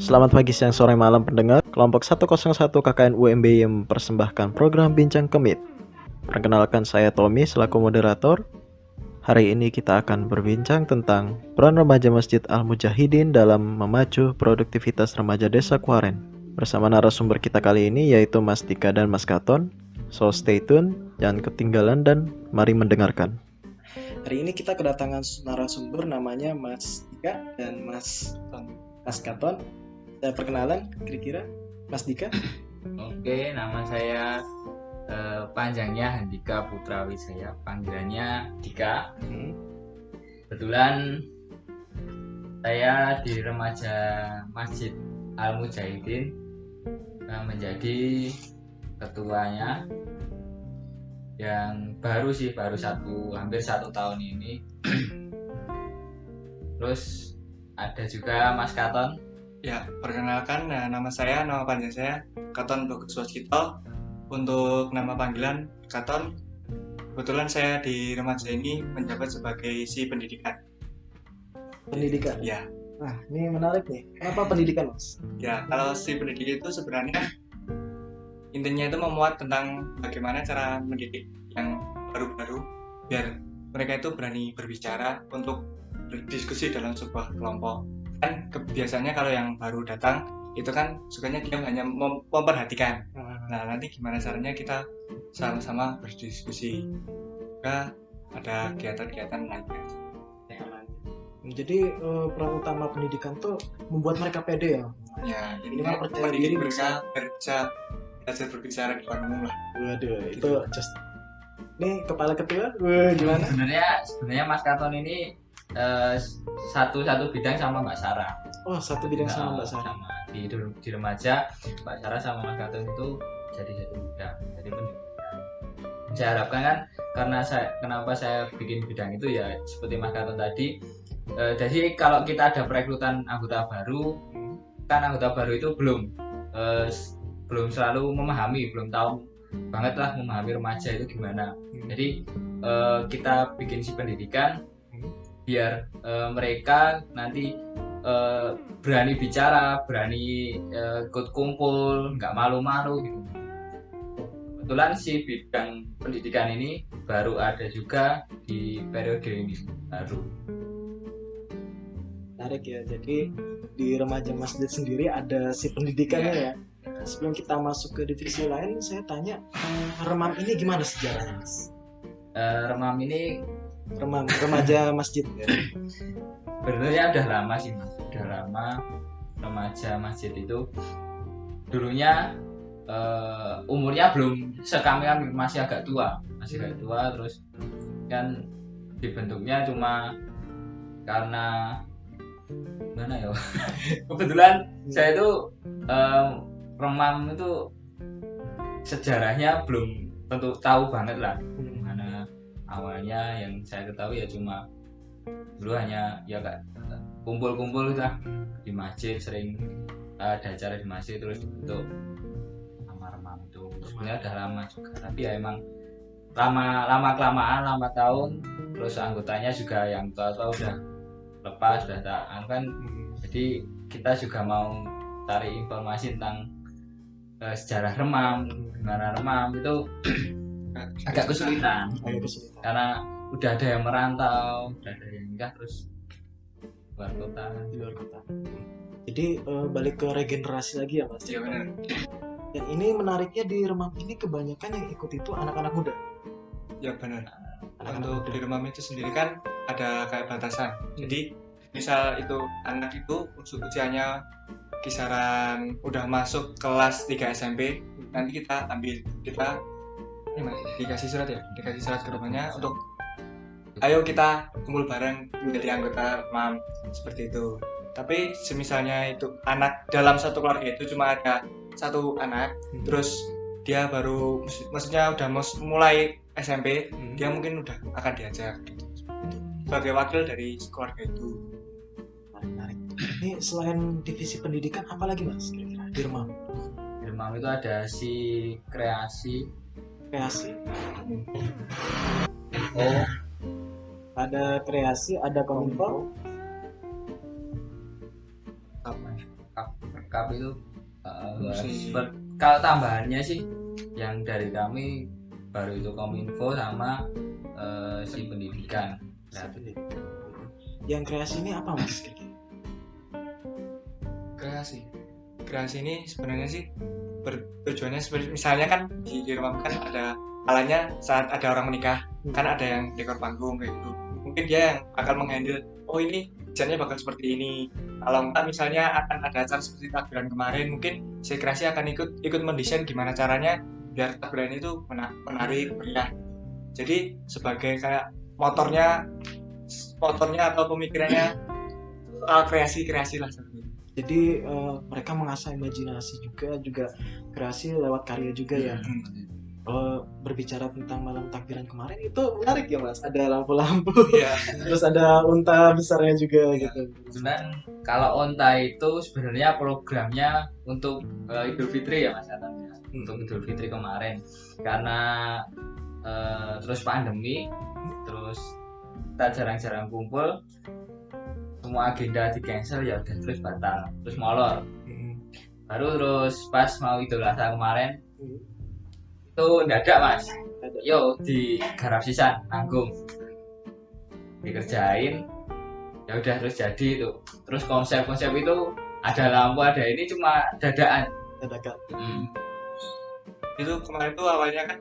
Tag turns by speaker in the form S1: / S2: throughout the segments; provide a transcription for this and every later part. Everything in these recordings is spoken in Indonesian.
S1: Selamat pagi, siang, sore, malam pendengar. Kelompok 101 KKN UMB yang mempersembahkan program Bincang Kemit. Perkenalkan, saya Tommy selaku moderator. Hari ini kita akan berbincang tentang peran remaja Masjid Al-Mujahidin dalam memacu produktivitas remaja Desa Kuaren. Bersama narasumber kita kali ini yaitu Mas Dika dan Mas Katon. So stay tune, jangan ketinggalan dan mari mendengarkan. Hari ini kita kedatangan narasumber namanya Mas Dika dan Mas Katon. Saya perkenalan, kira-kira Mas Dika.
S2: Oke, nama saya panjangnya Handika Putra Wijaya, panggilannya Dika. Kebetulan saya di remaja Masjid Al-Mujahidin menjadi ketuanya, yang baru hampir satu tahun ini. Terus ada juga Mas Katon.
S3: Ya, perkenalkan, nama panjang saya Katon Bagus Waskito. Untuk nama panggilan Katon, kebetulan saya di remaja ini menjabat sebagai si pendidikan.
S1: Pendidikan?
S3: Ya.
S1: Nah, ini menarik nih. Kenapa pendidikan, Mas?
S3: Ya, kalau si pendidik itu sebenarnya intinya itu memuat tentang bagaimana cara mendidik yang baru-baru biar mereka itu berani berbicara untuk berdiskusi dalam sebuah kelompok. Kan biasanya kalau yang baru datang itu kan sukanya dia hanya memperhatikan. Nah, nanti gimana caranya kita sama-sama berdiskusi. Juga ada kegiatan-kegiatan lainnya.
S1: Jadi peran utama pendidikan tuh membuat mereka pede ya.
S3: Ya,
S1: Ini
S3: jadi
S1: kan percaya diri
S3: mereka belajar berbicara di depan umum lah.
S1: Waduh,
S3: Gitu.
S1: itu just. Nih kepala ketua, gimana?
S2: Sebenarnya Mas Katon ini satu bidang sama Mbak Sarah.
S1: Oh, satu bidang sama Mbak Sarah.
S2: Sama di remaja Mbak Sarah sama Mas Katon itu jadi satu bidang, jadi pendidikan. Saya harapkan kan, kenapa saya bikin bidang itu ya seperti Mas Katon tadi. Jadi kalau kita ada perekrutan anggota baru, kan anggota baru itu belum selalu memahami, belum tahu banget lah memahami remaja itu gimana. Jadi kita bikin si pendidikan biar mereka nanti berani bicara, berani ikut kumpul, nggak malu-malu gitu. Kebetulan si bidang pendidikan ini baru ada juga di periode ini baru.
S1: Menarik ya. Jadi di remaja masjid sendiri ada si pendidikannya ya. Sebelum kita masuk ke divisi lain, saya tanya, remam ini gimana sejarahnya, Mas?
S2: Remam ini
S1: Remaja masjid ya.
S2: sebenarnya udah lama sih Mas, udah lama. Remaja masjid itu dulunya umurnya belum sekami, masih agak tua, terus kan dibentuknya cuma karena gimana ya. Kebetulan saya itu remam itu sejarahnya belum tentu tahu banget lah gimana awalnya. Yang saya ketahui ya cuma dulu hanya ya kak kumpul-kumpul lah di masjid, sering ada acara di masjid terus dibentuk sama remam itu. Sebenarnya udah lama juga, tapi ya emang lama tahun, terus anggotanya juga yang tua udah lepas, udah tak kan. Jadi kita juga mau cari informasi tentang sejarah remam, gimana remam itu agak kesulitan karena udah ada yang merantau, udah ada yang nikah terus luar kota.
S1: Jadi balik ke regenerasi lagi ya, Mas.
S3: Iya benar.
S1: Dan ini menariknya di remam ini kebanyakan yang ikut itu anak-anak muda.
S3: Ya benar. Untuk di remam itu sendiri kan ada kayak batasan. Jadi misal itu anak itu usianya kisaran udah masuk kelas 3 SMP, nanti kita dikasih surat ke rumahnya untuk ayo kita kumpul bareng menjadi anggota remam seperti itu. Tapi semisalnya itu anak dalam satu keluarga itu cuma ada satu anak, terus dia baru maksudnya udah mulai SMP, dia mungkin udah akan diajak gitu, sebagai wakil dari keluarga itu.
S1: Menarik. Ini selain divisi pendidikan apa lagi, Mas, kira-kira di remam?
S2: Di remam itu ada si kreasi.
S1: Ada kreasi, ada kominfo,
S2: lengkap itu. Kalau tambahannya sih yang dari kami baru itu Kominfo sama si pendidikan. Nah,
S1: Yang kreasi ini apa Mas?
S3: Kreasi ini sebenarnya sih tujuannya seperti misalnya kan di rumah kan ada kalanya saat ada orang menikah kan ada yang dekor panggung kayak gitu, mungkin dia yang akan menghandle oh ini desainnya bakal seperti ini. Kalau enggak misalnya akan ada acara seperti takbiran kemarin, mungkin si kreasi akan ikut mendesain gimana caranya biar takbiran itu menarik meriah. Jadi sebagai kayak motornya atau pemikirannya soal kreasi lah seperti itu.
S1: Jadi mereka mengasah imajinasi juga kreasi lewat karya juga ya. Berbicara tentang malam takbiran kemarin itu menarik ya Mas, ada lampu-lampu terus ada unta besarnya juga gitu.
S2: Sebenarnya kalau unta itu sebenarnya programnya untuk Idul Fitri ya Mas katanya, untuk Idul Fitri kemarin karena terus pandemi, terus kita jarang-jarang kumpul, semua agenda di cancel ya udah terus batal, terus molor. Baru terus pas mau Idul Adha kemarin itu mendadak Mas, yo di garap sisan nanggung dikerjain ya udah terus jadi itu. Terus konsep itu ada lampu ada ini cuma dadakan.
S3: Itu kemarin tuh awalnya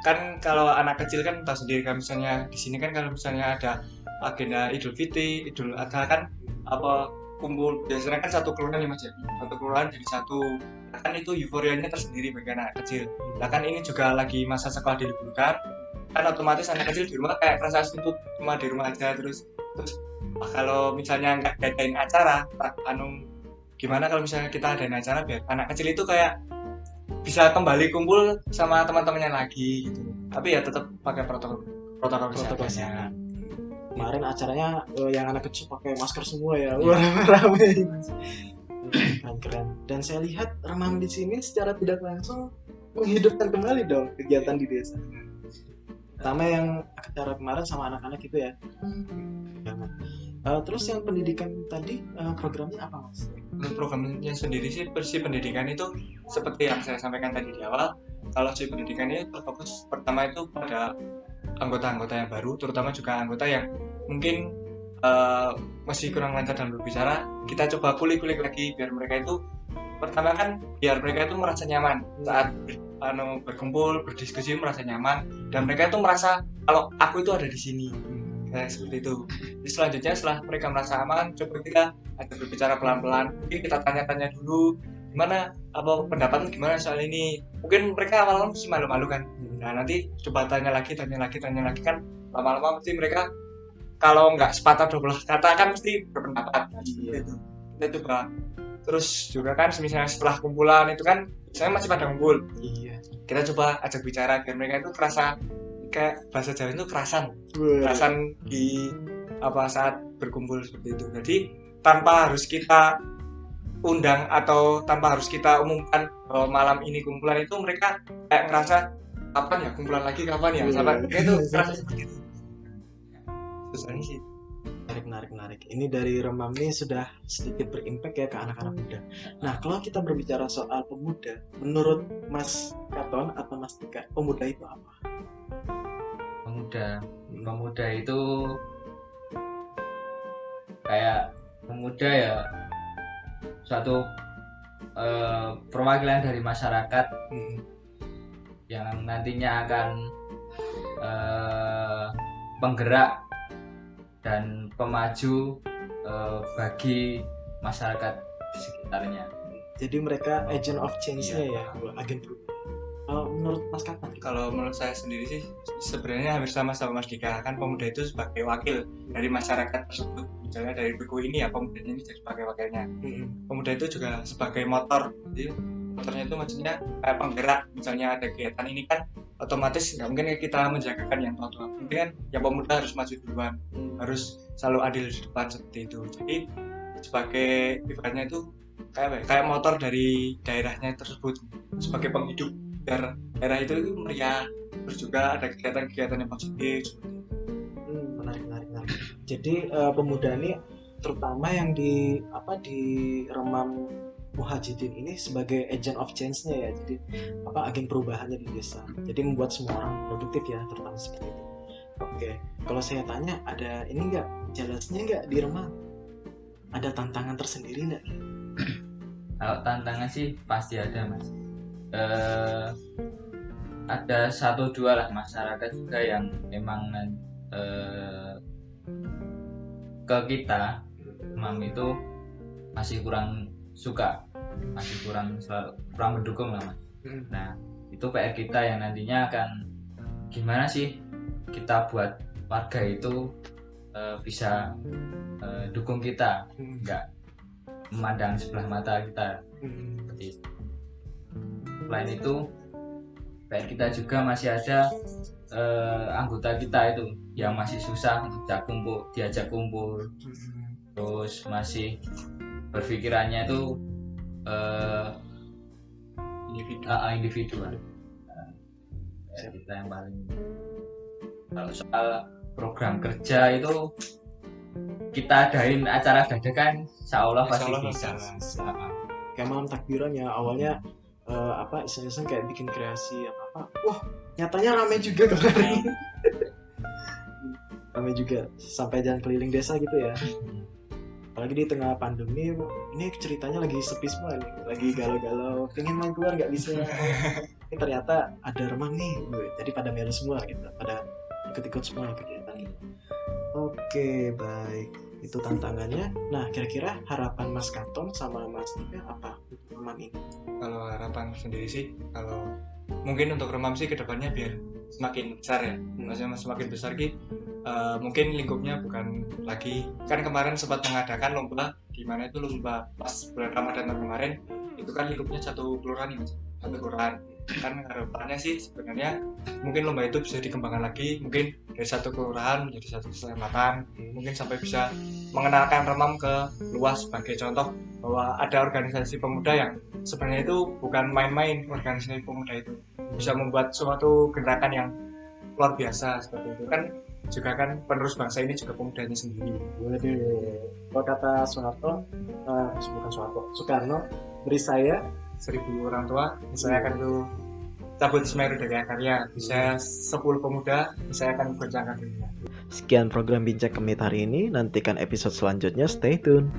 S3: kan kalau anak kecil kan tahu sendiri kan, misalnya di sini kan kalau misalnya ada agenda Idul Fitri, Idul Adha kan apa kumpul biasanya kan satu kelurahan nih Mas ya, satu kelurahan jadi satu kan, itu euforianya tersendiri bagi anak kecil. Nah kan ini juga lagi masa sekolah diliburkan kan, otomatis anak kecil di rumah kayak rasa suntuk cuma di rumah aja. Terus kalau misalnya nggak ngadain acara gimana kalau misalnya kita adain acara biar anak kecil itu kayak bisa kembali kumpul sama teman-temannya lagi gitu, tapi ya tetap pakai protokol kesehatan.
S1: Kemarin acaranya yang anak kecil pakai masker semua ya, rame-rame. Keren. Dan saya lihat Remam di sini secara tidak langsung menghidupkan kembali dong kegiatan di desa. Pertama yang acara kemarin sama anak-anak itu ya. Terus yang pendidikan tadi programnya apa Mas?
S3: Untuk programnya sendiri sih pendidikan itu seperti yang saya sampaikan tadi di awal. Kalau si pendidikan ini terfokus pertama itu pada anggota-anggota yang baru, terutama juga anggota yang mungkin masih kurang lancar dalam berbicara. Kita coba kulik-kulik lagi biar mereka itu pertama kan biar mereka itu merasa nyaman saat berkumpul berdiskusi, merasa nyaman dan mereka itu merasa kalau aku itu ada di sini. Kayak seperti itu. Jadi selanjutnya setelah mereka merasa aman, coba kita ajak berbicara pelan-pelan. Mungkin kita tanya-tanya dulu gimana apa pendapatmu gimana soal ini. Mungkin mereka awal-awal masih malu-malu kan. Nah nanti coba tanya lagi kan lama-lama pasti mereka kalau nggak sepatah dua belah kata kan mesti berpendapat. Gitu. Kita coba terus juga kan misalnya setelah kumpulan itu kan saya masih pada ngumpul.
S1: Iya.
S3: Kita coba ajak bicara biar mereka itu kerasa kayak bahasa Jawa itu kerasan di saat berkumpul seperti itu. Jadi tanpa harus kita undang atau tanpa harus kita umumkan bahwa malam ini kumpulan itu, mereka kayak ngerasa kapan ya kumpulan lagi sampai itu kerasa seperti itu. Susahnya sih.
S1: Menarik. Ini dari Remam ini sudah sedikit berimpact ya ke anak-anak muda. Nah, kalau kita berbicara soal pemuda, menurut Mas Katon atau Mas Tika, pemuda itu apa?
S2: Pemuda itu kayak pemuda ya suatu perwakilan dari masyarakat yang nantinya akan penggerak dan pemaju bagi masyarakat di sekitarnya.
S1: Jadi mereka agent of change-nya ya, agen perubahan. Menurut Mas Kapan?
S3: Kalau menurut saya sendiri sih sebenarnya hampir sama Mas Dika, kan pemuda itu sebagai wakil dari masyarakat tersebut. Misalnya dari buku ini ya pemuda ini jadi sebagai wakilnya. Pemuda itu juga sebagai motor. Jadi motornya itu maksudnya kayak penggerak. Misalnya ada kegiatan ini kan otomatis nggak mungkin kita menjagakan yang tua-tua. Mungkin kan yang pemuda harus maju duluan, harus selalu adil di depan seperti itu. Jadi sebagai ibaratnya itu kayak motor dari daerahnya tersebut, sebagai penghidup biar daerah itu meriah, terus juga ada kegiatan-kegiatan yang positif.
S1: Menarik. Jadi pemuda ini terutama yang di Remam Muhajidin ini sebagai agent of change-nya ya, jadi agen perubahannya di desa. Jadi membuat semua orang produktif ya, terutama seperti itu. Oke, kalau saya tanya, ada ini nggak, jelasnya nggak di Remang? Ada tantangan tersendiri nggak?
S2: Kalau tantangan sih pasti ada, Mas. Ada 1-2 lah masyarakat juga yang memang ke kita Remam itu masih kurang suka, masih kurang mendukung lah, Mas. Nah, itu PR kita yang nantinya akan gimana sih kita buat warga itu bisa dukung kita, nggak memandang sebelah mata kita seperti itu. Selain itu, PR kita juga masih ada anggota kita itu yang masih susah untuk diajak kumpul, terus masih berpikirannya itu individual. Kita yang paling, kalau soal program kerja itu kita adain acara dadakan, insya Allah pasti bisa.
S1: Kayak malam takbiran ya, awalnya iseng-iseng kayak bikin kreasi apa, wah nyatanya rame juga kemarin. Rame juga sampai jalan keliling desa gitu ya. Apalagi di tengah pandemi, ini ceritanya lagi sepi semua nih, lagi galau-galau, pengen main keluar nggak bisa. Ini ternyata ada Remang nih, jadi pada melu semua gitu, pada ikut-ikut semua kegiatan ini. Oke, baik, itu tantangannya. Nah, kira-kira harapan Mas Katon sama Mas Tika apa untuk Remang ini?
S3: Kalau harapan sendiri sih, kalau mungkin untuk Remam sih kedepannya biar semakin besar ya, maksudnya semakin besar gitu. Mungkin lingkupnya bukan lagi, kan kemarin sempat mengadakan lomba, di mana itu lomba pas bulan Ramadan kemarin, itu kan lingkupnya satu kelurahan ya, satu kelurahan. Kan harapannya sih sebenarnya mungkin lomba itu bisa dikembangkan lagi, mungkin dari satu kelurahan menjadi satu kecamatan, mungkin sampai bisa mengenalkan Remam ke luas sebagai contoh bahwa ada organisasi pemuda yang sebenarnya itu bukan main-main. Organisasi pemuda itu bisa membuat suatu gerakan yang luar biasa seperti itu kan, juga kan penerus bangsa ini juga pemudanya sendiri.
S1: Kalau kata Soekarno, beri saya
S3: 1000 orang tua, saya akan tuh cabut Semeru dari akarnya. Saya 10 pemuda, saya akan goncangkan dunia.
S1: Sekian program Bincang Kemit hari ini, nantikan episode selanjutnya, stay tune.